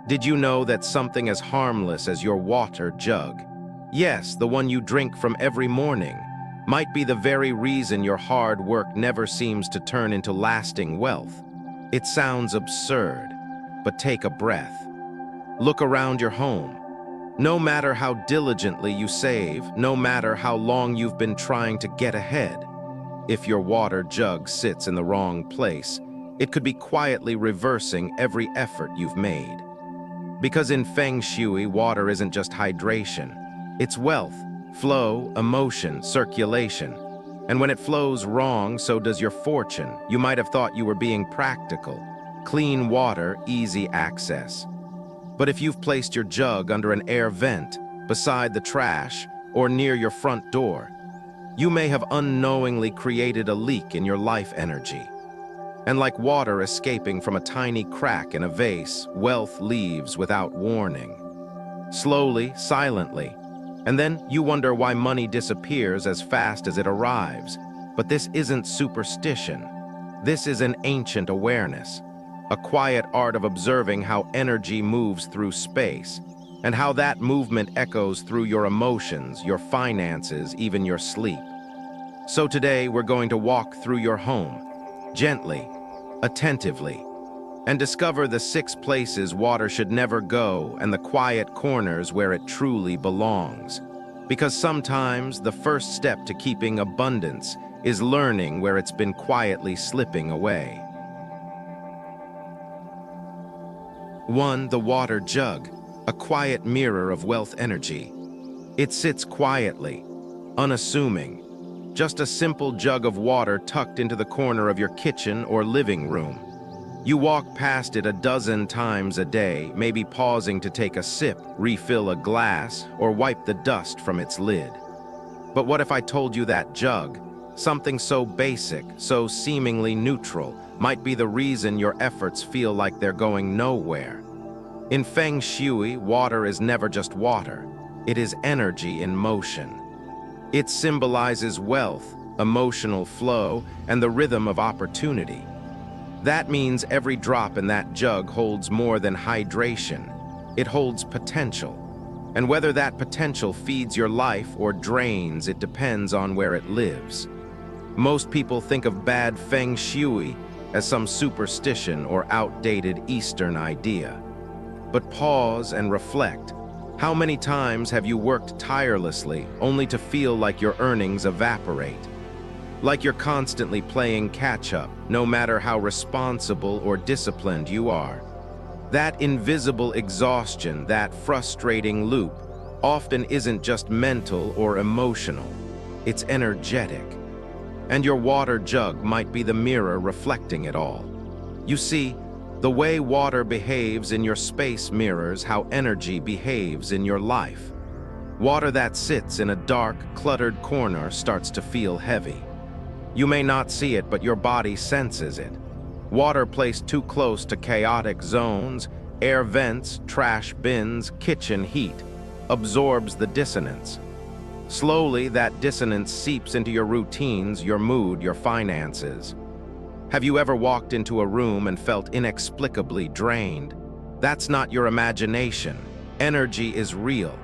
Did you know that something as harmless as your water jug, yes, the one you drink from every morning, might be the very reason your hard work never seems to turn into lasting wealth? It sounds absurd, but take a breath. Look around your home. No matter how diligently you save, no matter how long you've been trying to get ahead, if your water jug sits in the wrong place, it could be quietly reversing every effort you've made. Because in Feng Shui, water isn't just hydration. It's wealth, flow, emotion, circulation. And when it flows wrong, so does your fortune. You might have thought you were being practical. Clean water, easy access. But if you've placed your jug under an air vent, beside the trash, or near your front door, you may have unknowingly created a leak in your life energy. And like water escaping from a tiny crack in a vase, wealth leaves without warning. Slowly, silently. And then you wonder why money disappears as fast as it arrives. But this isn't superstition. This is an ancient awareness. A quiet art of observing how energy moves through space, and how that movement echoes through your emotions, your finances, even your sleep. So today we're going to walk through your home, gently, attentively, and discover the 6 places water should never go and the quiet corners where it truly belongs. Because sometimes the first step to keeping abundance is learning where it's been quietly slipping away. 1. The water jug, a quiet mirror of wealth energy. It sits quietly, unassuming, just a simple jug of water tucked into the corner of your kitchen or living room. You walk past it a dozen times a day, maybe pausing to take a sip, refill a glass, or wipe the dust from its lid. But what if I told you that jug, something so basic, so seemingly neutral, might be the reason your efforts feel like they're going nowhere? In Feng Shui, water is never just water. It is energy in motion. It symbolizes wealth, emotional flow, and the rhythm of opportunity. That means every drop in that jug holds more than hydration. It holds potential. And whether that potential feeds your life or drains, it depends on where it lives. Most people think of bad Feng Shui as some superstition or outdated Eastern idea. But pause and reflect. How many times have you worked tirelessly only to feel like your earnings evaporate? Like you're constantly playing catch-up, no matter how responsible or disciplined you are. That invisible exhaustion, that frustrating loop, often isn't just mental or emotional. It's energetic. And your water jug might be the mirror reflecting it all. You see, the way water behaves in your space mirrors how energy behaves in your life. Water that sits in a dark, cluttered corner starts to feel heavy. You may not see it, but your body senses it. Water placed too close to chaotic zones, air vents, trash bins, kitchen heat, absorbs the dissonance. Slowly, that dissonance seeps into your routines, your mood, your finances. Have you ever walked into a room and felt inexplicably drained? That's not your imagination. Energy is real,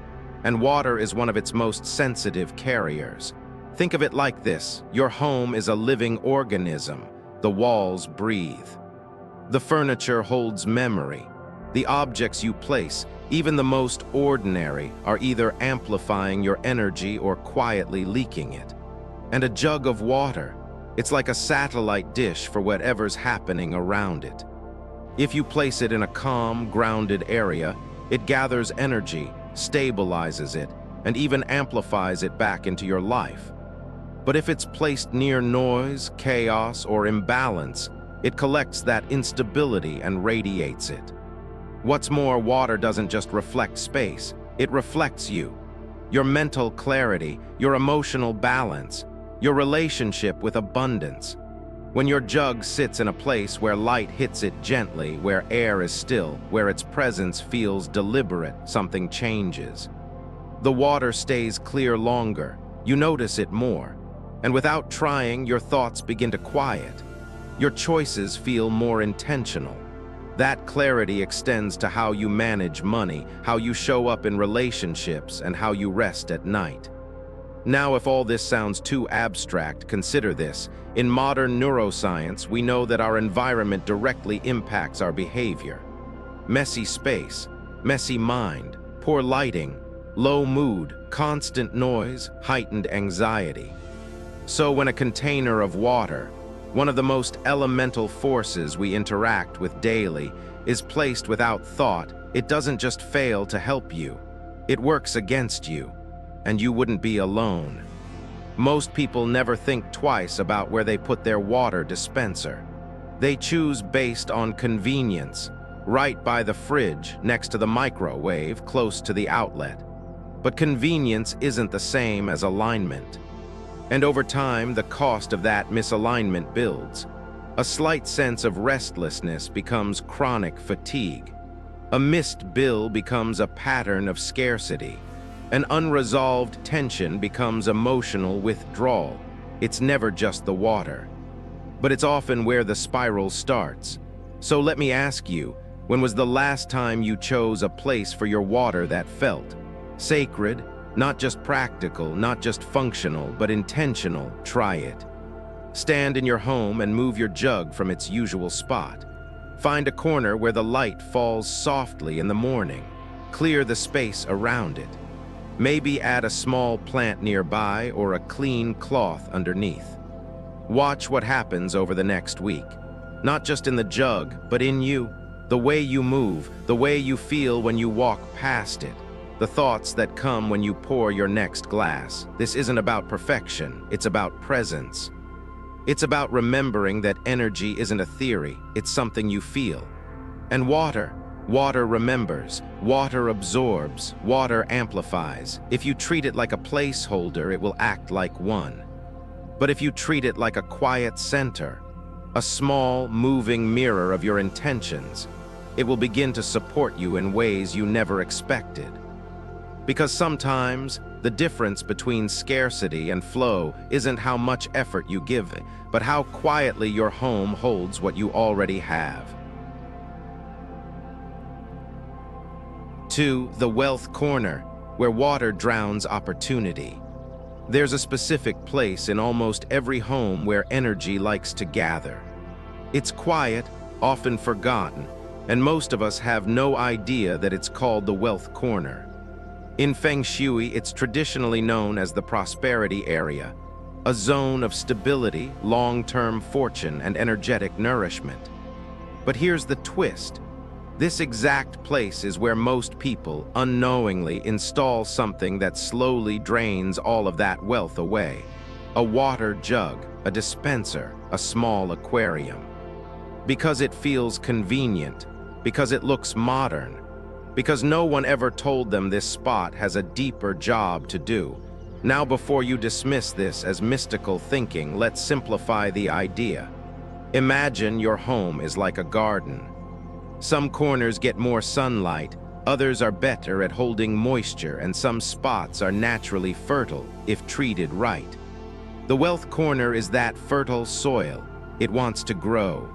and water is one of its most sensitive carriers. Think of it like this: your home is a living organism. The walls breathe. The furniture holds memory. The objects you place, even the most ordinary, are either amplifying your energy or quietly leaking it. And a jug of water, it's like a satellite dish for whatever's happening around it. If you place it in a calm, grounded area, it gathers energy, stabilizes it, and even amplifies it back into your life. But if it's placed near noise, chaos, or imbalance, it collects that instability and radiates it. What's more, water doesn't just reflect space, it reflects you. Your mental clarity, your emotional balance, your relationship with abundance. When your jug sits in a place where light hits it gently, where air is still, where its presence feels deliberate, something changes. The water stays clear longer, you notice it more, and without trying, your thoughts begin to quiet. Your choices feel more intentional. That clarity extends to how you manage money, how you show up in relationships, and how you rest at night. Now, if all this sounds too abstract, consider this. In modern neuroscience, we know that our environment directly impacts our behavior. Messy space, messy mind, poor lighting, low mood, constant noise, heightened anxiety. So when a container of water, one of the most elemental forces we interact with daily, is placed without thought, it doesn't just fail to help you. It works against you, and you wouldn't be alone. Most people never think twice about where they put their water dispenser. They choose based on convenience, right by the fridge, next to the microwave, close to the outlet. But convenience isn't the same as alignment. And over time, the cost of that misalignment builds. A slight sense of restlessness becomes chronic fatigue. A missed bill becomes a pattern of scarcity. An unresolved tension becomes emotional withdrawal. It's never just the water, but it's often where the spiral starts. So let me ask you, when was the last time you chose a place for your water that felt sacred? Not just practical, not just functional, but intentional. Try it. Stand in your home and move your jug from its usual spot. Find a corner where the light falls softly in the morning. Clear the space around it. Maybe add a small plant nearby or a clean cloth underneath. Watch what happens over the next week. Not just in the jug, but in you. The way you move, the way you feel when you walk past it. The thoughts that come when you pour your next glass. This isn't about perfection, it's about presence. It's about remembering that energy isn't a theory, it's something you feel. And water remembers, water absorbs, water amplifies. If you treat it like a placeholder, it will act like one. But if you treat it like a quiet center, a small, moving mirror of your intentions, it will begin to support you in ways you never expected. Because sometimes, the difference between scarcity and flow isn't how much effort you give, but how quietly your home holds what you already have. 2. The wealth corner, where water drowns opportunity. There's a specific place in almost every home where energy likes to gather. It's quiet, often forgotten, and most of us have no idea that it's called the wealth corner. In Feng Shui, it's traditionally known as the prosperity area, a zone of stability, long-term fortune, and energetic nourishment. But here's the twist. This exact place is where most people unknowingly install something that slowly drains all of that wealth away. A water jug, a dispenser, a small aquarium. Because it feels convenient, because it looks modern, because no one ever told them this spot has a deeper job to do. Now, before you dismiss this as mystical thinking, let's simplify the idea. Imagine your home is like a garden. Some corners get more sunlight, others are better at holding moisture, and some spots are naturally fertile if treated right. The wealth corner is that fertile soil. It wants to grow.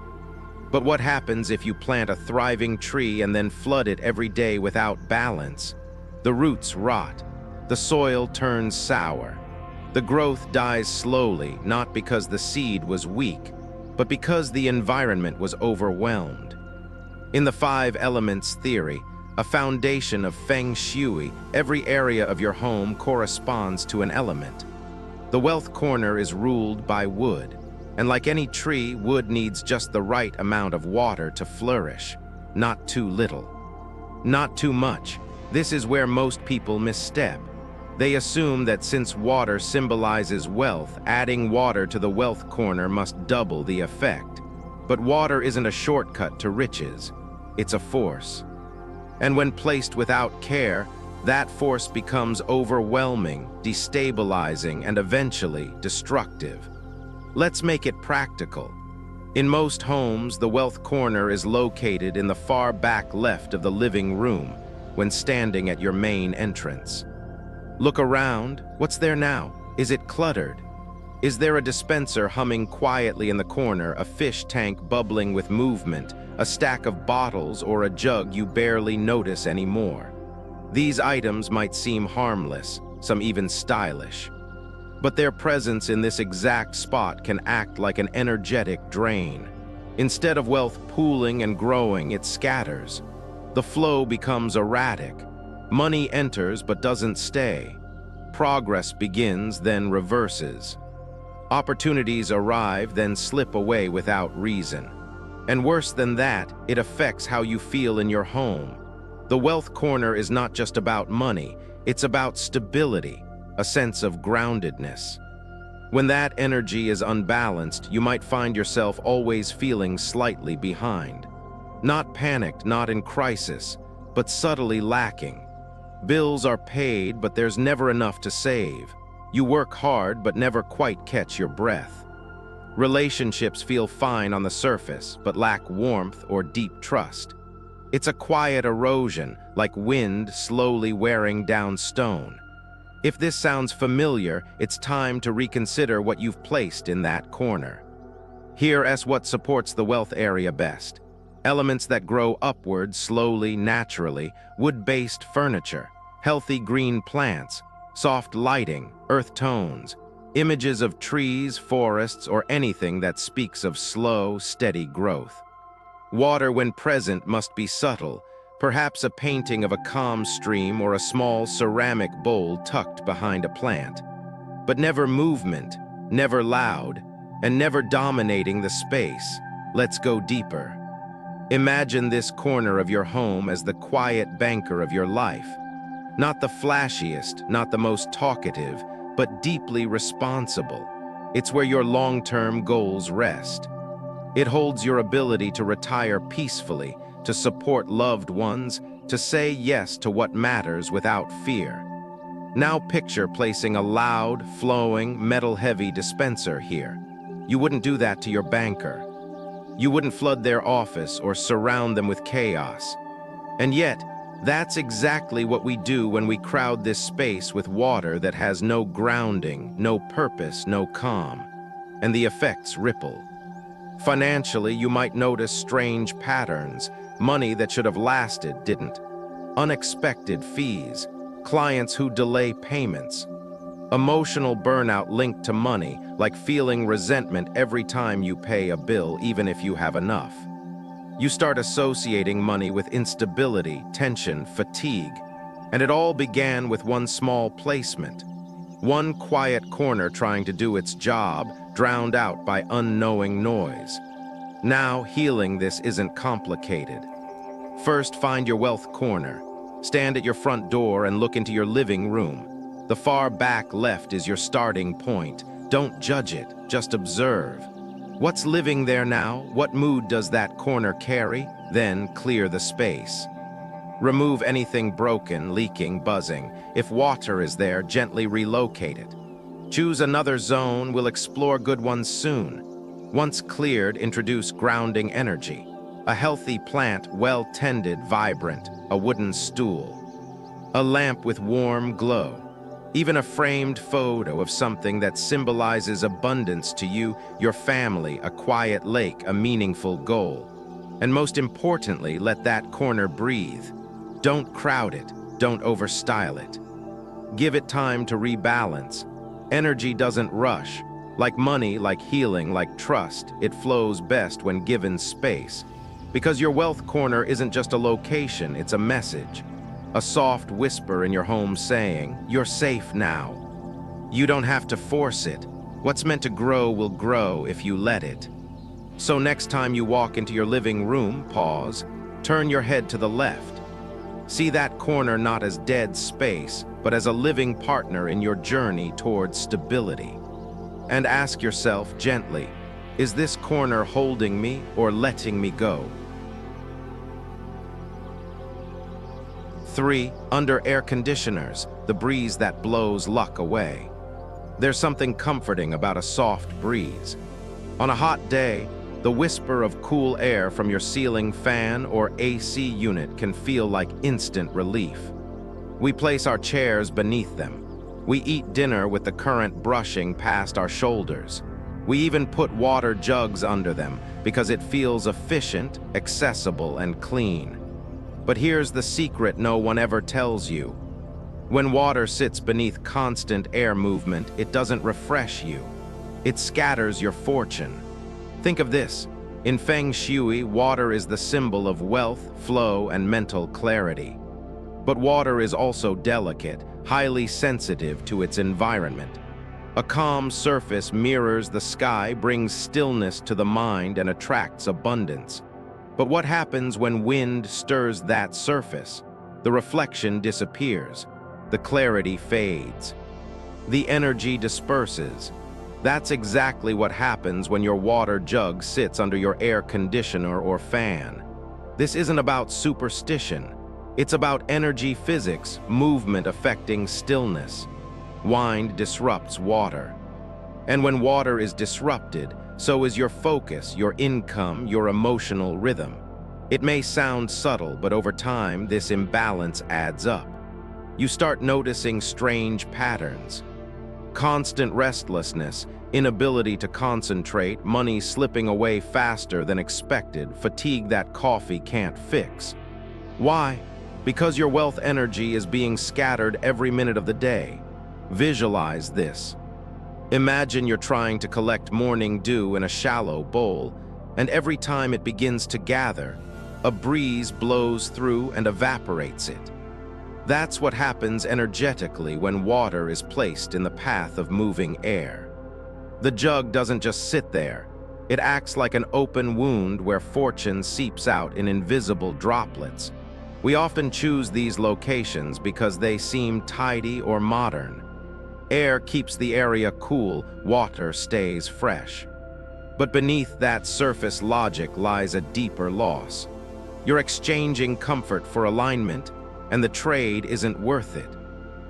But what happens if you plant a thriving tree and then flood it every day without balance? The roots rot. The soil turns sour. The growth dies slowly, not because the seed was weak, but because the environment was overwhelmed. In the 5 elements theory, a foundation of Feng Shui, every area of your home corresponds to an element. The wealth corner is ruled by wood. And like any tree, wood needs just the right amount of water to flourish. Not too little. Not too much. This is where most people misstep. They assume that since water symbolizes wealth, adding water to the wealth corner must double the effect. But water isn't a shortcut to riches. It's a force. And when placed without care, that force becomes overwhelming, destabilizing, and eventually destructive. Let's make it practical. In most homes, the wealth corner is located in the far back left of the living room when standing at your main entrance. Look around. What's there now? Is it cluttered? Is there a dispenser humming quietly in the corner, a fish tank bubbling with movement, a stack of bottles, or a jug you barely notice anymore. These items might seem harmless, some even stylish, but their presence in this exact spot can act like an energetic drain. Instead of wealth pooling and growing, it scatters. The flow becomes erratic. Money enters but doesn't stay. Progress begins, then reverses. Opportunities arrive, then slip away without reason. And worse than that, it affects how you feel in your home. The wealth corner is not just about money, it's about stability, a sense of groundedness. When that energy is unbalanced, you might find yourself always feeling slightly behind. Not panicked, not in crisis, but subtly lacking. Bills are paid, but there's never enough to save. You work hard, but never quite catch your breath. Relationships feel fine on the surface, but lack warmth or deep trust. It's a quiet erosion, like wind slowly wearing down stone. If this sounds familiar, it's time to reconsider what you've placed in that corner. Here is what supports the wealth area best. Elements that grow upward slowly, naturally, wood-based furniture, healthy green plants, soft lighting, earth tones, images of trees, forests, or anything that speaks of slow, steady growth. Water, when present, must be subtle, perhaps a painting of a calm stream or a small ceramic bowl tucked behind a plant. But never movement, never loud, and never dominating the space. Let's go deeper. Imagine this corner of your home as the quiet banker of your life. Not the flashiest, not the most talkative, but deeply responsible. It's where your long-term goals rest. It holds your ability to retire peacefully, to support loved ones, to say yes to what matters without fear. Now picture placing a loud, flowing, metal-heavy dispenser here. You wouldn't do that to your banker. You wouldn't flood their office or surround them with chaos. And yet, that's exactly what we do when we crowd this space with water that has no grounding, no purpose, no calm. And the effects ripple. Financially, you might notice strange patterns. Money that should have lasted didn't. Unexpected fees. Clients who delay payments. Emotional burnout linked to money, like feeling resentment every time you pay a bill, even if you have enough. You start associating money with instability, tension, fatigue. And it all began with one small placement. One quiet corner trying to do its job, drowned out by unknowing noise. Now, healing this isn't complicated. First, find your wealth corner. Stand at your front door and look into your living room. The far back left is your starting point. Don't judge it, just observe. What's living there now? What mood does that corner carry? Then clear the space. Remove anything broken, leaking, buzzing. If water is there, gently relocate it. Choose another zone. We'll explore good ones soon. Once cleared, introduce grounding energy. A healthy plant, well-tended, vibrant. A wooden stool. A lamp with warm glow. Even a framed photo of something that symbolizes abundance to you, your family, a quiet lake, a meaningful goal. And most importantly, let that corner breathe. Don't crowd it. Don't overstyle it. Give it time to rebalance. Energy doesn't rush. Like money, like healing, like trust, it flows best when given space. Because your wealth corner isn't just a location, it's a message. A soft whisper in your home saying, "You're safe now." You don't have to force it. What's meant to grow will grow if you let it. So next time you walk into your living room, pause, turn your head to the left. See that corner not as dead space, but as a living partner in your journey towards stability. And ask yourself gently, is this corner holding me or letting me go? 3. Under air conditioners, the breeze that blows luck away. There's something comforting about a soft breeze. On a hot day, the whisper of cool air from your ceiling fan or AC unit can feel like instant relief. We place our chairs beneath them. We eat dinner with the current brushing past our shoulders. We even put water jugs under them because it feels efficient, accessible, and clean. But here's the secret no one ever tells you. When water sits beneath constant air movement, it doesn't refresh you. It scatters your fortune. Think of this. In Feng Shui, water is the symbol of wealth, flow, and mental clarity. But water is also delicate, highly sensitive to its environment. A calm surface mirrors the sky, brings stillness to the mind, and attracts abundance. But what happens when wind stirs that surface? The reflection disappears. The clarity fades. The energy disperses. That's exactly what happens when your water jug sits under your air conditioner or fan. This isn't about superstition. It's about energy physics, movement affecting stillness. Wind disrupts water. And when water is disrupted, so is your focus, your income, your emotional rhythm. It may sound subtle, but over time, this imbalance adds up. You start noticing strange patterns. Constant restlessness, inability to concentrate, money slipping away faster than expected, fatigue that coffee can't fix. Why? Because your wealth energy is being scattered every minute of the day. Visualize this. Imagine you're trying to collect morning dew in a shallow bowl, and every time it begins to gather, a breeze blows through and evaporates it. That's what happens energetically when water is placed in the path of moving air. The jug doesn't just sit there. It acts like an open wound where fortune seeps out in invisible droplets. We often choose these locations because they seem tidy or modern. Air keeps the area cool, water stays fresh. But beneath that surface logic lies a deeper loss. You're exchanging comfort for alignment, and the trade isn't worth it.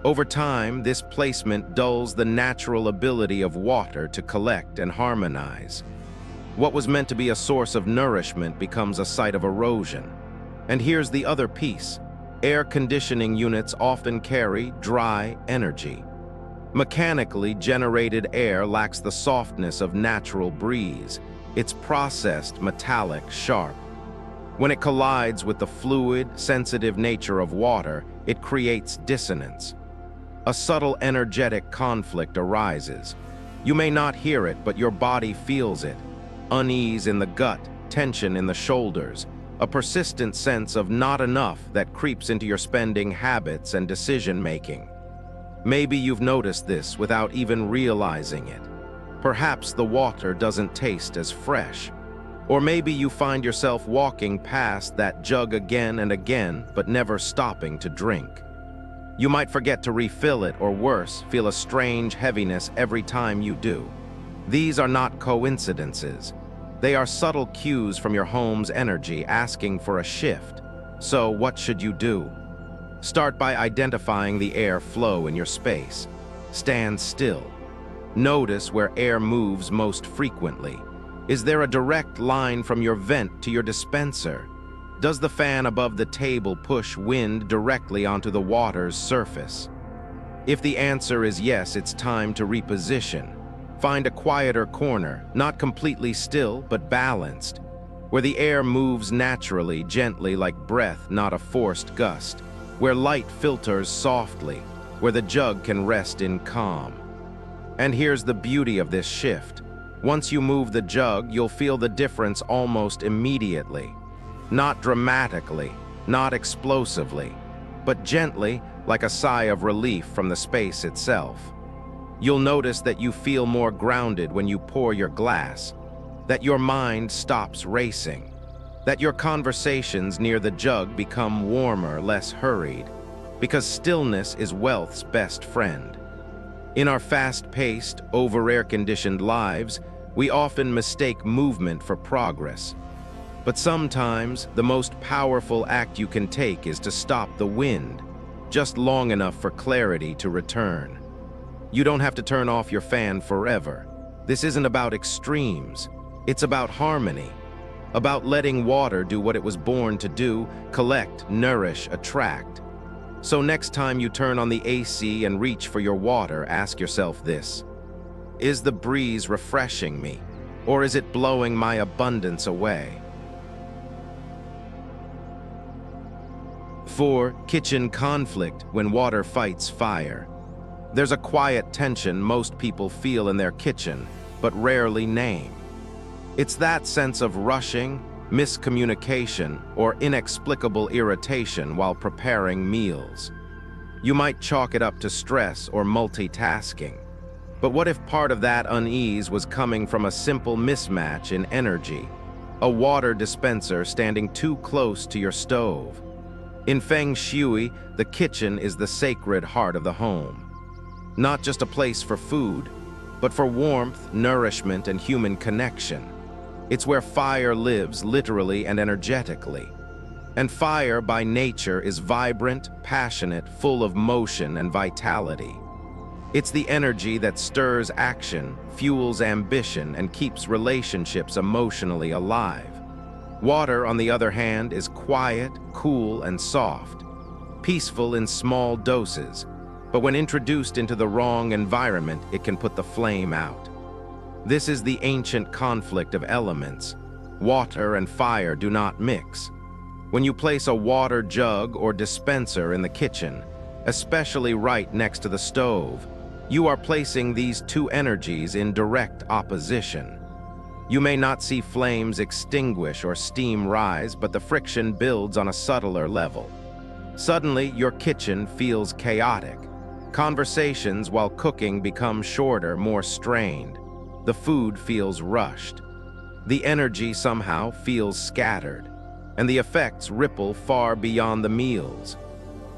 Over time, this placement dulls the natural ability of water to collect and harmonize. What was meant to be a source of nourishment becomes a site of erosion. And here's the other piece. Air conditioning units often carry dry energy. Mechanically generated air lacks the softness of natural breeze. It's processed, metallic, sharp. When it collides with the fluid, sensitive nature of water, it creates dissonance. A subtle energetic conflict arises. You may not hear it, but your body feels it. Unease in the gut, tension in the shoulders, a persistent sense of not enough that creeps into your spending habits and decision-making. Maybe you've noticed this without even realizing it. Perhaps the water doesn't taste as fresh. Or maybe you find yourself walking past that jug again and again, but never stopping to drink. You might forget to refill it, or worse, feel a strange heaviness every time you do. These are not coincidences. They are subtle cues from your home's energy asking for a shift. So what should you do? Start by identifying the air flow in your space. Stand still. Notice where air moves most frequently. Is there a direct line from your vent to your dispenser? Does the fan above the table push wind directly onto the water's surface? If the answer is yes, it's time to reposition. Find a quieter corner, not completely still, but balanced, where the air moves naturally, gently like breath, not a forced gust, where light filters softly, where the jug can rest in calm. And here's the beauty of this shift. Once you move the jug, you'll feel the difference almost immediately. Not dramatically, not explosively, but gently, like a sigh of relief from the space itself. You'll notice that you feel more grounded when you pour your glass, that your mind stops racing, that your conversations near the jug become warmer, less hurried, because stillness is wealth's best friend. In our fast-paced, over-air-conditioned lives, we often mistake movement for progress. But sometimes, the most powerful act you can take is to stop the wind, just long enough for clarity to return. You don't have to turn off your fan forever. This isn't about extremes. It's about harmony, about letting water do what it was born to do: collect, nourish, attract. So next time you turn on the AC and reach for your water, ask yourself this: Is the breeze refreshing me, or is it blowing my abundance away? 4. Kitchen conflict when water fights fire. There's a quiet tension most people feel in their kitchen, but rarely name. It's that sense of rushing, miscommunication, or inexplicable irritation while preparing meals. You might chalk it up to stress or multitasking. But what if part of that unease was coming from a simple mismatch in energy? A water dispenser standing too close to your stove. In Feng Shui, the kitchen is the sacred heart of the home. Not just a place for food, but for warmth, nourishment, and human connection. It's where fire lives literally and energetically. And fire, by nature, is vibrant, passionate, full of motion and vitality. It's the energy that stirs action, fuels ambition, and keeps relationships emotionally alive. Water, on the other hand, is quiet, cool, and soft, peaceful in small doses, but when introduced into the wrong environment, it can put the flame out. This is the ancient conflict of elements. Water and fire do not mix. When you place a water jug or dispenser in the kitchen, especially right next to the stove, you are placing these two energies in direct opposition. You may not see flames extinguish or steam rise, but the friction builds on a subtler level. Suddenly, your kitchen feels chaotic. Conversations while cooking become shorter, more strained. The food feels rushed. The energy somehow feels scattered, and the effects ripple far beyond the meals.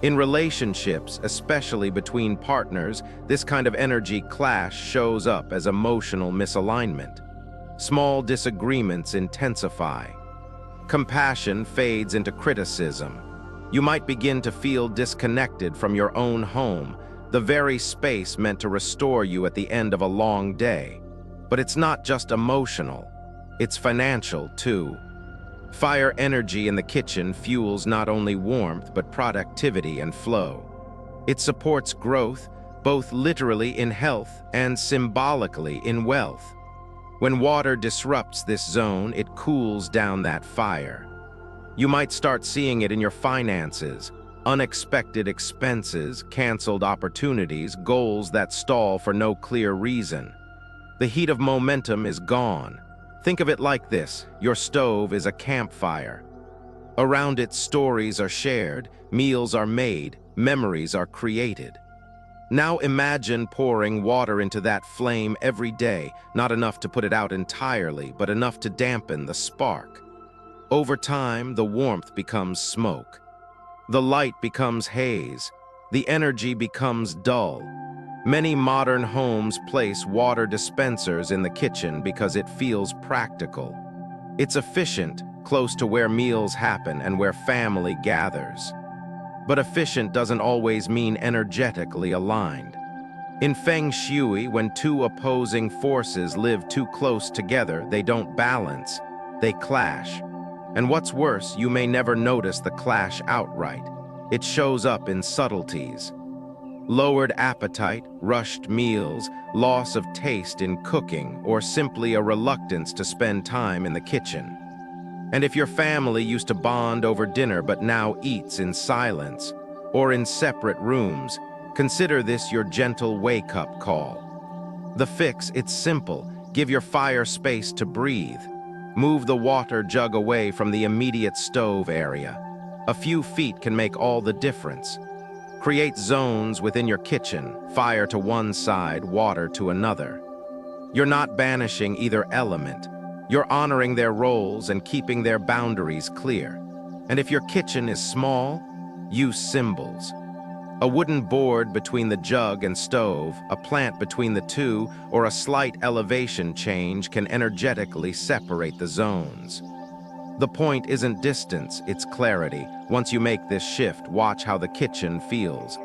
In relationships, especially between partners, this kind of energy clash shows up as emotional misalignment. Small disagreements intensify. Compassion fades into criticism. You might begin to feel disconnected from your own home, the very space meant to restore you at the end of a long day. But it's not just emotional, it's financial too. Fire energy in the kitchen fuels not only warmth but productivity and flow. It supports growth, both literally in health and symbolically in wealth. When water disrupts this zone, it cools down that fire. You might start seeing it in your finances, unexpected expenses, canceled opportunities, goals that stall for no clear reason. The heat of momentum is gone. Think of it like this: your stove is a campfire. Around it, stories are shared, meals are made, memories are created. Now imagine pouring water into that flame every day, not enough to put it out entirely, but enough to dampen the spark. Over time, the warmth becomes smoke. The light becomes haze. The energy becomes dull. Many modern homes place water dispensers in the kitchen because it feels practical. It's efficient, close to where meals happen and where family gathers. But efficient doesn't always mean energetically aligned. In Feng Shui, when two opposing forces live too close together, they don't balance, they clash. And what's worse, you may never notice the clash outright. It shows up in subtleties. Lowered appetite, rushed meals, loss of taste in cooking, or simply a reluctance to spend time in the kitchen. And if your family used to bond over dinner but now eats in silence, or in separate rooms, consider this your gentle wake-up call. The fix, it's simple. Give your fire space to breathe. Move the water jug away from the immediate stove area. A few feet can make all the difference. Create zones within your kitchen, fire to one side, water to another. You're not banishing either element. You're honoring their roles and keeping their boundaries clear. And if your kitchen is small, use symbols. A wooden board between the jug and stove, a plant between the two, or a slight elevation change can energetically separate the zones. The point isn't distance, it's clarity. Once you make this shift, watch how the kitchen feels.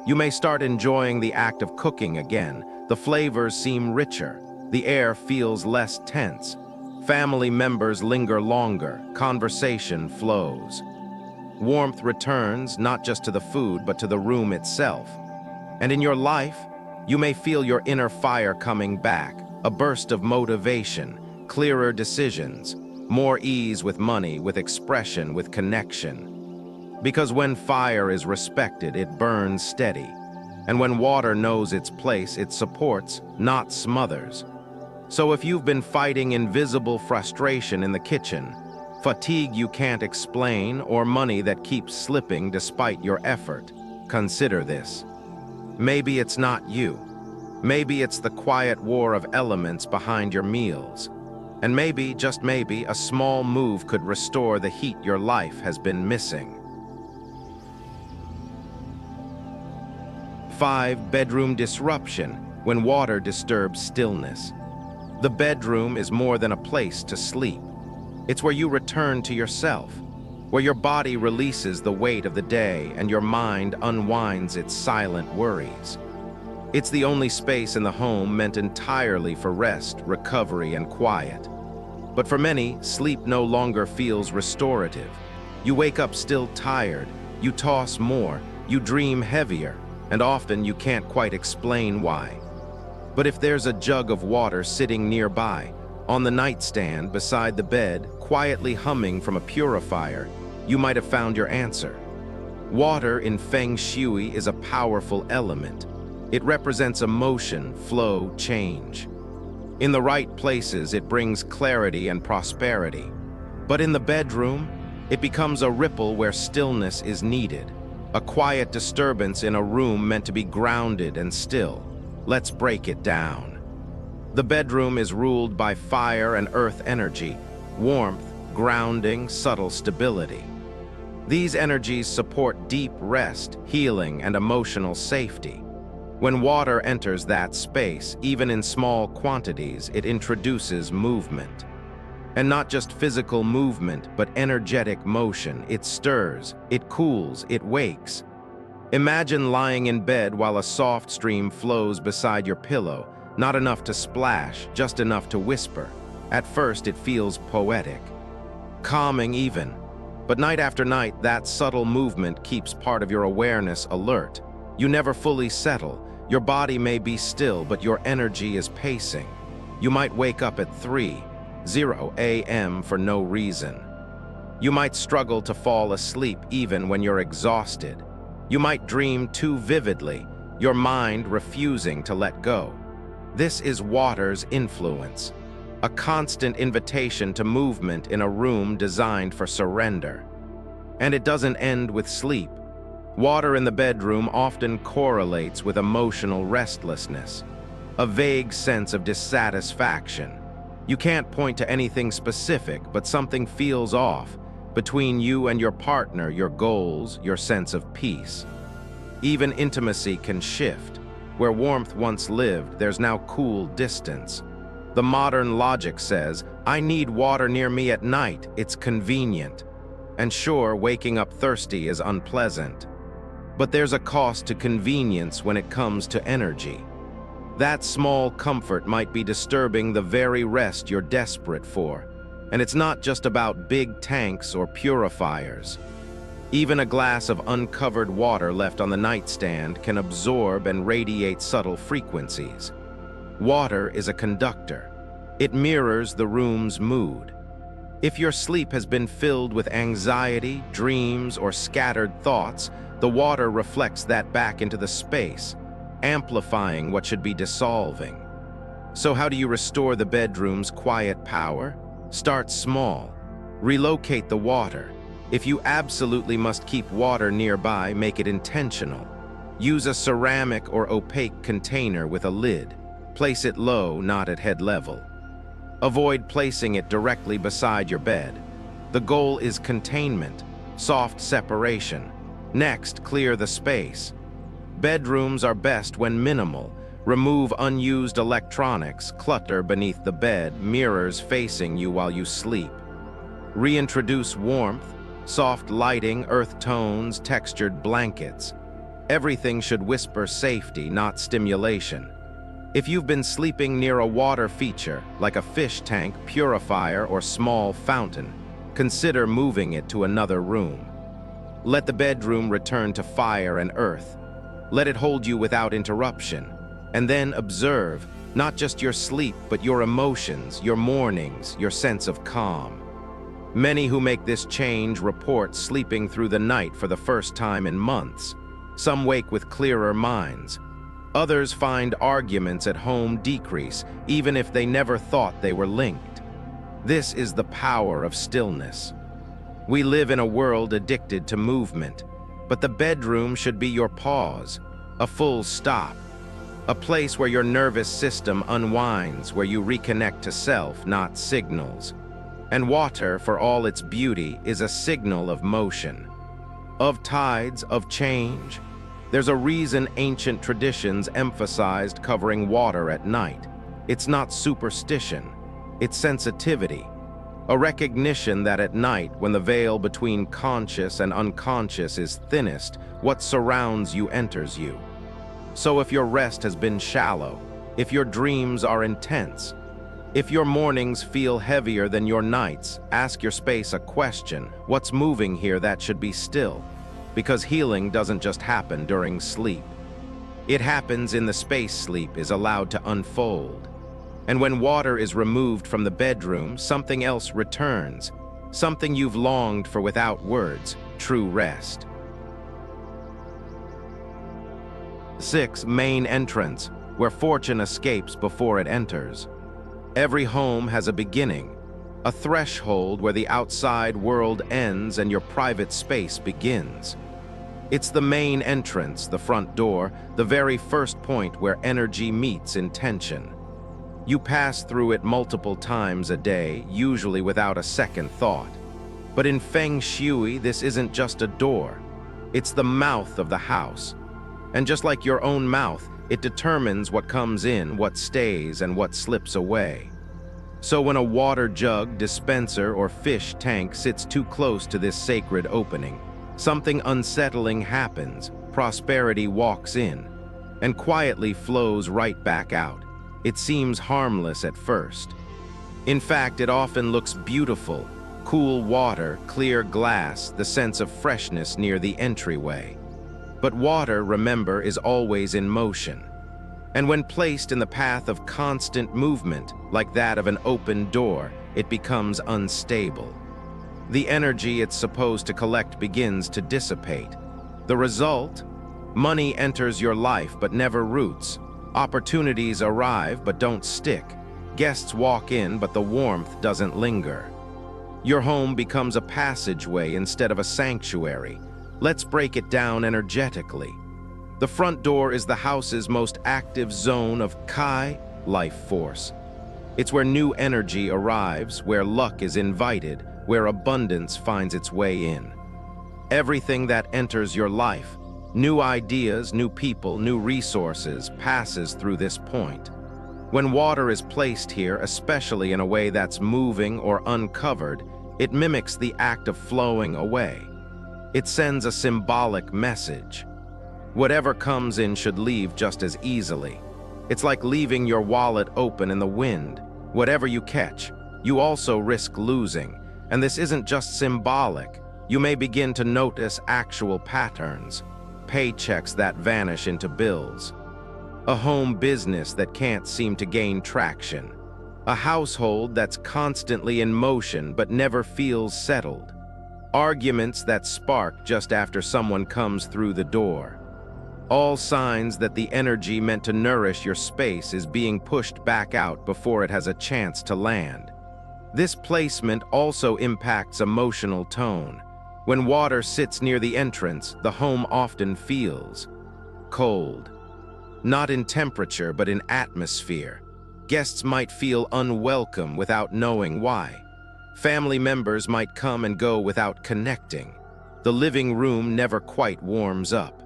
You may start enjoying the act of cooking again. The flavors seem richer. The air feels less tense. Family members linger longer. Conversation flows. Warmth returns not just to the food, but to the room itself. And in your life, You may feel your inner fire coming back, a burst of motivation, clearer decisions, more ease with money, with expression, with connection. Because when fire is respected, it burns steady. And when water knows its place, it supports, not smothers. So if you've been fighting invisible frustration in the kitchen, fatigue you can't explain, or money that keeps slipping despite your effort, consider this. Maybe it's not you. Maybe it's the quiet war of elements behind your meals. And maybe, just maybe, a small move could restore the heat your life has been missing. 5. Bedroom disruption, when water disturbs stillness. The bedroom is more than a place to sleep. It's where you return to yourself, where your body releases the weight of the day and your mind unwinds its silent worries. It's the only space in the home meant entirely for rest, recovery, and quiet. But for many, sleep no longer feels restorative. You wake up still tired, you toss more, you dream heavier, and often you can't quite explain why. But if there's a jug of water sitting nearby, on the nightstand beside the bed, quietly humming from a purifier, you might have found your answer. Water in Feng Shui is a powerful element. It represents emotion, flow, change. In the right places, it brings clarity and prosperity. But in the bedroom, it becomes a ripple where stillness is needed, a quiet disturbance in a room meant to be grounded and still. Let's break it down. The bedroom is ruled by fire and earth energy, warmth, grounding, subtle stability. These energies support deep rest, healing, and emotional safety. When water enters that space, even in small quantities, it introduces movement. And not just physical movement, but energetic motion. It stirs, it cools, it wakes. Imagine lying in bed while a soft stream flows beside your pillow, not enough to splash, just enough to whisper. At first, it feels poetic, calming even. But night after night, that subtle movement keeps part of your awareness alert. You never fully settle. Your body may be still, but your energy is pacing. You might wake up at 3:00 a.m. for no reason. You might struggle to fall asleep even when you're exhausted. You might dream too vividly, your mind refusing to let go. This is water's influence, a constant invitation to movement in a room designed for surrender. And it doesn't end with sleep. Water in the bedroom often correlates with emotional restlessness, a vague sense of dissatisfaction. You can't point to anything specific, but something feels off between you and your partner, your goals, your sense of peace. Even intimacy can shift. Where warmth once lived, there's now cool distance. The modern logic says, I need water near me at night, it's convenient. And sure, waking up thirsty is unpleasant. But there's a cost to convenience when it comes to energy. That small comfort might be disturbing the very rest you're desperate for. And it's not just about big tanks or purifiers. Even a glass of uncovered water left on the nightstand can absorb and radiate subtle frequencies. Water is a conductor. It mirrors the room's mood. If your sleep has been filled with anxiety, dreams, or scattered thoughts, the water reflects that back into the space, amplifying what should be dissolving. So how do you restore the bedroom's quiet power? Start small. Relocate the water. If you absolutely must keep water nearby, make it intentional. Use a ceramic or opaque container with a lid. Place it low, not at head level. Avoid placing it directly beside your bed. The goal is containment, soft separation. Next, clear the space. Bedrooms are best when minimal. Remove unused electronics, clutter beneath the bed, mirrors facing you while you sleep. Reintroduce warmth, soft lighting, earth tones, textured blankets. Everything should whisper safety, not stimulation. If you've been sleeping near a water feature, like a fish tank, purifier, or small fountain, consider moving it to another room. Let the bedroom return to fire and earth. Let it hold you without interruption. And then observe, not just your sleep, but your emotions, your mornings, your sense of calm. Many who make this change report sleeping through the night for the first time in months. Some wake with clearer minds. Others find arguments at home decrease, even if they never thought they were linked. This is the power of stillness. We live in a world addicted to movement, but the bedroom should be your pause, a full stop, a place where your nervous system unwinds, where you reconnect to self, not signals. And water, for all its beauty, is a signal of motion, of tides, of change. There's a reason ancient traditions emphasized covering water at night. It's not superstition, it's sensitivity, a recognition that at night, when the veil between conscious and unconscious is thinnest, what surrounds you enters you. So if your rest has been shallow, if your dreams are intense, if your mornings feel heavier than your nights, ask your space a question: what's moving here that should be still? Because healing doesn't just happen during sleep. It happens in the space sleep is allowed to unfold. And when water is removed from the bedroom, something else returns, something you've longed for without words, true rest. 6. Main entrance, where fortune escapes before it enters. Every home has a beginning, a threshold where the outside world ends and your private space begins. It's the main entrance, the front door, the very first point where energy meets intention. You pass through it multiple times a day, usually without a second thought. But in Feng Shui, this isn't just a door. It's the mouth of the house. And just like your own mouth, it determines what comes in, what stays, and what slips away. So when a water jug, dispenser, or fish tank sits too close to this sacred opening, something unsettling happens. Prosperity walks in and quietly flows right back out. It seems harmless at first. In fact, it often looks beautiful. Cool water, clear glass, the sense of freshness near the entryway. But water, remember, is always in motion. And when placed in the path of constant movement, like that of an open door, it becomes unstable. The energy it's supposed to collect begins to dissipate. The result? Money enters your life but never roots. Opportunities arrive but don't stick. Guests walk in but the warmth doesn't linger. Your home becomes a passageway instead of a sanctuary. Let's break it down energetically. The front door is the house's most active zone of Kai, life force. It's where new energy arrives, where luck is invited, where abundance finds its way in. Everything that enters your life, new ideas, new people, new resources, passes through this point. When water is placed here, especially in a way that's moving or uncovered, it mimics the act of flowing away. It sends a symbolic message. Whatever comes in should leave just as easily. It's like leaving your wallet open in the wind. Whatever you catch, you also risk losing. And this isn't just symbolic. You may begin to notice actual patterns. Paychecks that vanish into bills. A home business that can't seem to gain traction. A household that's constantly in motion but never feels settled. Arguments that spark just after someone comes through the door. All signs that the energy meant to nourish your space is being pushed back out before it has a chance to land. This placement also impacts emotional tone. When water sits near the entrance, the home often feels cold. Not in temperature, but in atmosphere. Guests might feel unwelcome without knowing why. Family members might come and go without connecting. The living room never quite warms up.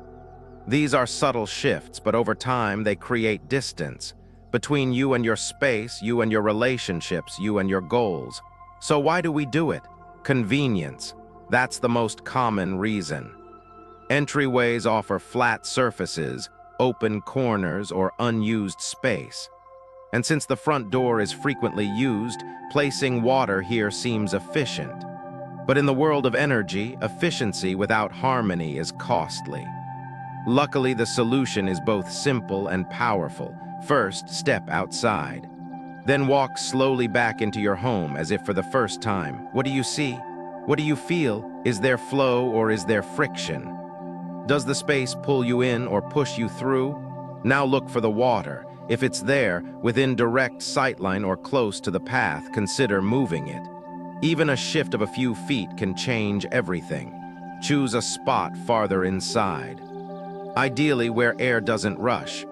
These are subtle shifts, but over time they create distance between you and your space, you and your relationships, you and your goals. So why do we do it? Convenience. That's the most common reason. Entryways offer flat surfaces, open corners, or unused space. And since the front door is frequently used, placing water here seems efficient. But in the world of energy, efficiency without harmony is costly. Luckily, the solution is both simple and powerful. First, step outside. Then walk slowly back into your home as if for the first time. What do you see? What do you feel? Is there flow or is there friction? Does the space pull you in or push you through? Now look for the water. If it's there, within direct sightline or close to the path, consider moving it. Even a shift of a few feet can change everything. Choose a spot farther inside. Ideally where air doesn't rush,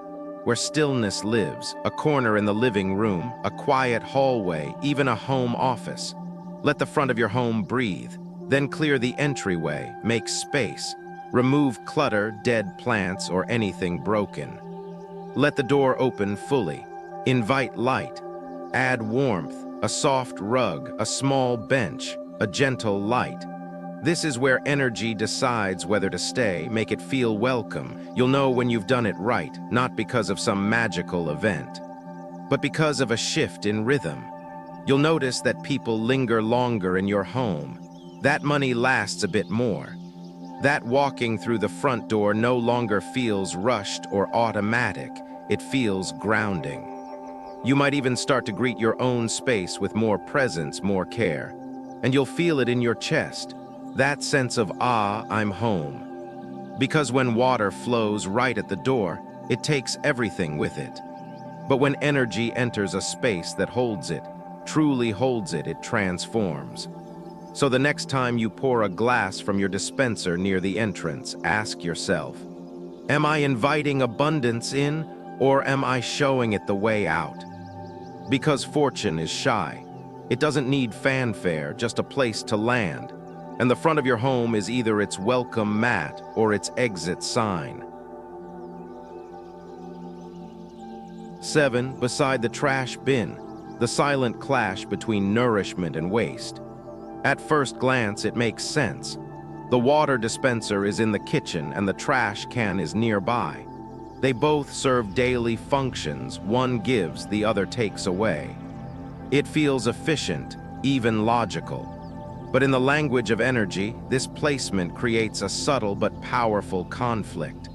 where stillness lives, a corner in the living room, a quiet hallway, even a home office. Let the front of your home breathe. Then clear the entryway, make space. Remove clutter, dead plants, or anything broken. Let the door open fully. Invite light. Add warmth, a soft rug, a small bench, a gentle light. This is where energy decides whether to stay. Make it feel welcome. You'll know when you've done it right, not because of some magical event, but because of a shift in rhythm. You'll notice that people linger longer in your home. That money lasts a bit more. That walking through the front door no longer feels rushed or automatic. It feels grounding. You might even start to greet your own space with more presence, more care. And you'll feel it in your chest. That sense of, ah, I'm home. Because when water flows right at the door, it takes everything with it. But when energy enters a space that holds it, truly holds it, it transforms. So the next time you pour a glass from your dispenser near the entrance, ask yourself, am I inviting abundance in, or am I showing it the way out? Because fortune is shy. It doesn't need fanfare, just a place to land. And the front of your home is either its welcome mat or its exit sign. 7. Beside the trash bin, the silent clash between nourishment and waste. At first glance, it makes sense. The water dispenser is in the kitchen and the trash can is nearby. They both serve daily functions. One gives, the other takes away. It feels efficient, even logical. But in the language of energy, this placement creates a subtle but powerful conflict.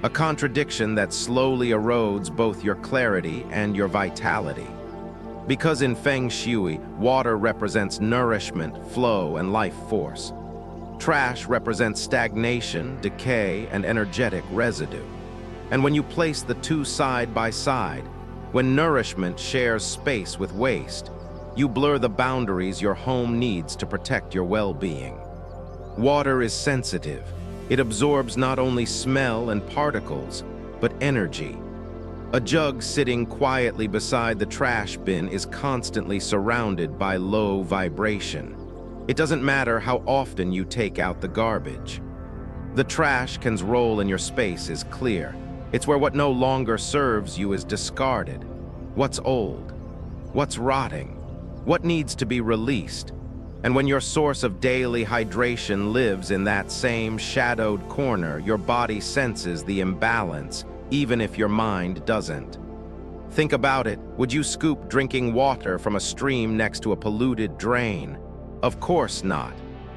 A contradiction that slowly erodes both your clarity and your vitality. Because in Feng Shui, water represents nourishment, flow, and life force. Trash represents stagnation, decay, and energetic residue. And when you place the two side by side, when nourishment shares space with waste, you blur the boundaries your home needs to protect your well-being. Water is sensitive. It absorbs not only smell and particles, but energy. A jug sitting quietly beside the trash bin is constantly surrounded by low vibration. It doesn't matter how often you take out the garbage. The trash can's role in your space is clear. It's where what no longer serves you is discarded. What's old? What's rotting? What needs to be released? And when your source of daily hydration lives in that same shadowed corner, your body senses the imbalance, even if your mind doesn't. Think about it. Would you scoop drinking water from a stream next to a polluted drain? Of course not.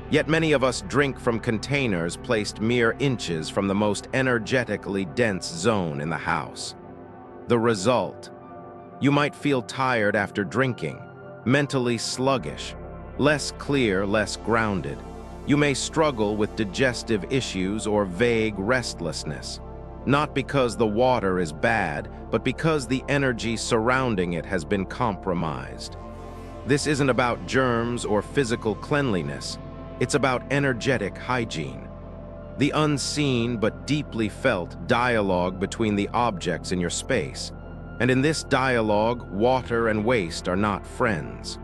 Yet many of us drink from containers placed mere inches from the most energetically dense zone in the house. The result? You might feel tired after drinking, mentally sluggish, less clear, less grounded. You may struggle with digestive issues or vague restlessness. Not because the water is bad, but because the energy surrounding it has been compromised. This isn't about germs or physical cleanliness. It's about energetic hygiene. The unseen but deeply felt dialogue between the objects in your space. And in this dialogue, water and waste are not friends.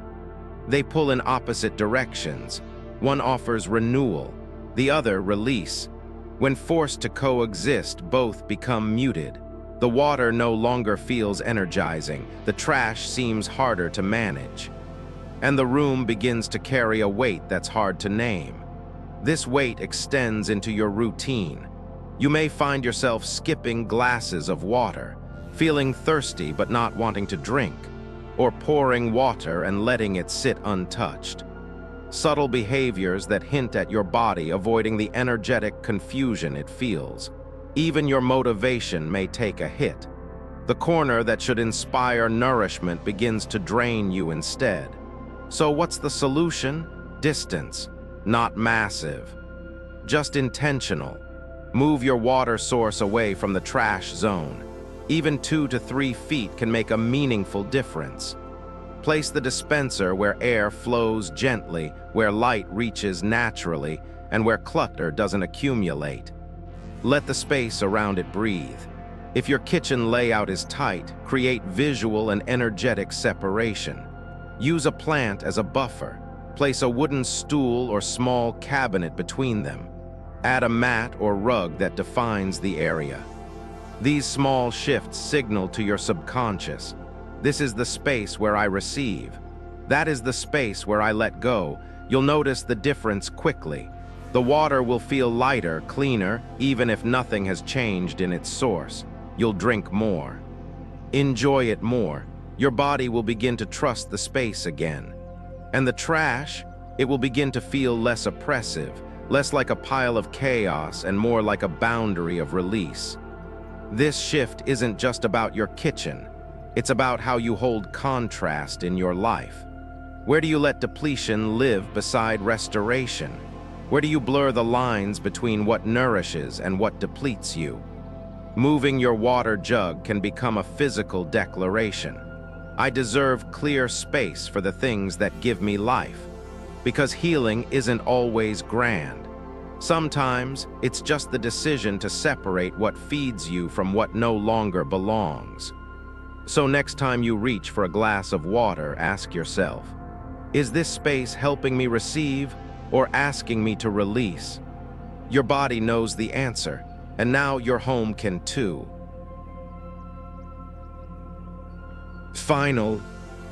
They pull in opposite directions. One offers renewal, the other release. When forced to coexist, both become muted. The water no longer feels energizing. The trash seems harder to manage. And the room begins to carry a weight that's hard to name. This weight extends into your routine. You may find yourself skipping glasses of water, feeling thirsty but not wanting to drink, or pouring water and letting it sit untouched. Subtle behaviors that hint at your body avoiding the energetic confusion it feels. Even your motivation may take a hit. The corner that should inspire nourishment begins to drain you instead. So what's the solution? Distance, not massive, just intentional. Move your water source away from the trash zone. Even 2 to 3 feet can make a meaningful difference. Place the dispenser where air flows gently, where light reaches naturally, and where clutter doesn't accumulate. Let the space around it breathe. If your kitchen layout is tight, create visual and energetic separation. Use a plant as a buffer. Place a wooden stool or small cabinet between them. Add a mat or rug that defines the area. These small shifts signal to your subconscious. This is the space where I receive. That is the space where I let go. You'll notice the difference quickly. The water will feel lighter, cleaner, even if nothing has changed in its source. You'll drink more. Enjoy it more. Your body will begin to trust the space again. And the trash, it will begin to feel less oppressive, less like a pile of chaos and more like a boundary of release. This shift isn't just about your kitchen. It's about how you hold contrast in your life. Where do you let depletion live beside restoration? Where do you blur the lines between what nourishes and what depletes you? Moving your water jug can become a physical declaration. I deserve clear space for the things that give me life. Because healing isn't always grand. Sometimes it's just the decision to separate what feeds you from what no longer belongs. So next time you reach for a glass of water, ask yourself, is this space helping me receive or asking me to release? Your body knows the answer, and now your home can too. Final,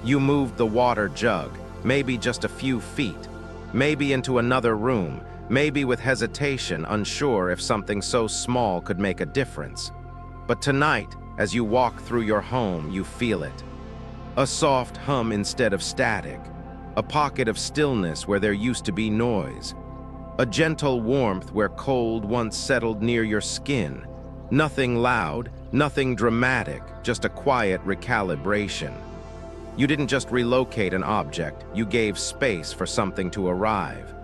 you moved the water jug, maybe just a few feet, maybe into another room, maybe with hesitation, unsure if something so small could make a difference. But tonight, as you walk through your home, you feel it. A soft hum instead of static, a pocket of stillness where there used to be noise, a gentle warmth where cold once settled near your skin. Nothing loud, nothing dramatic, just a quiet recalibration. You didn't just relocate an object, you gave space for something to arrive.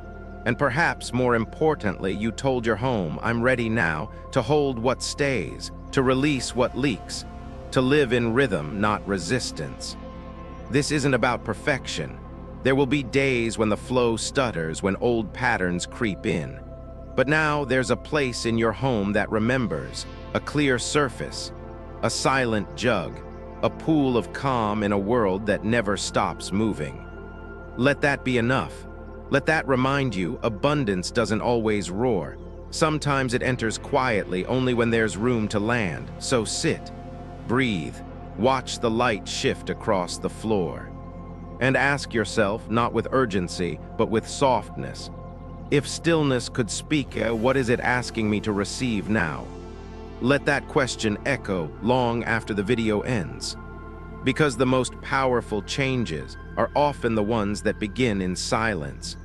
And perhaps more importantly, you told your home, I'm ready now to hold what stays, to release what leaks, to live in rhythm, not resistance. This isn't about perfection. There will be days when the flow stutters, when old patterns creep in. But now there's a place in your home that remembers, a clear surface, a silent jug, a pool of calm in a world that never stops moving. Let that be enough. Let that remind you abundance doesn't always roar. Sometimes it enters quietly only when there's room to land. So sit, breathe, watch the light shift across the floor. And ask yourself, not with urgency, but with softness, if stillness could speak, what is it asking me to receive now? Let that question echo long after the video ends. Because the most powerful changes are often the ones that begin in silence.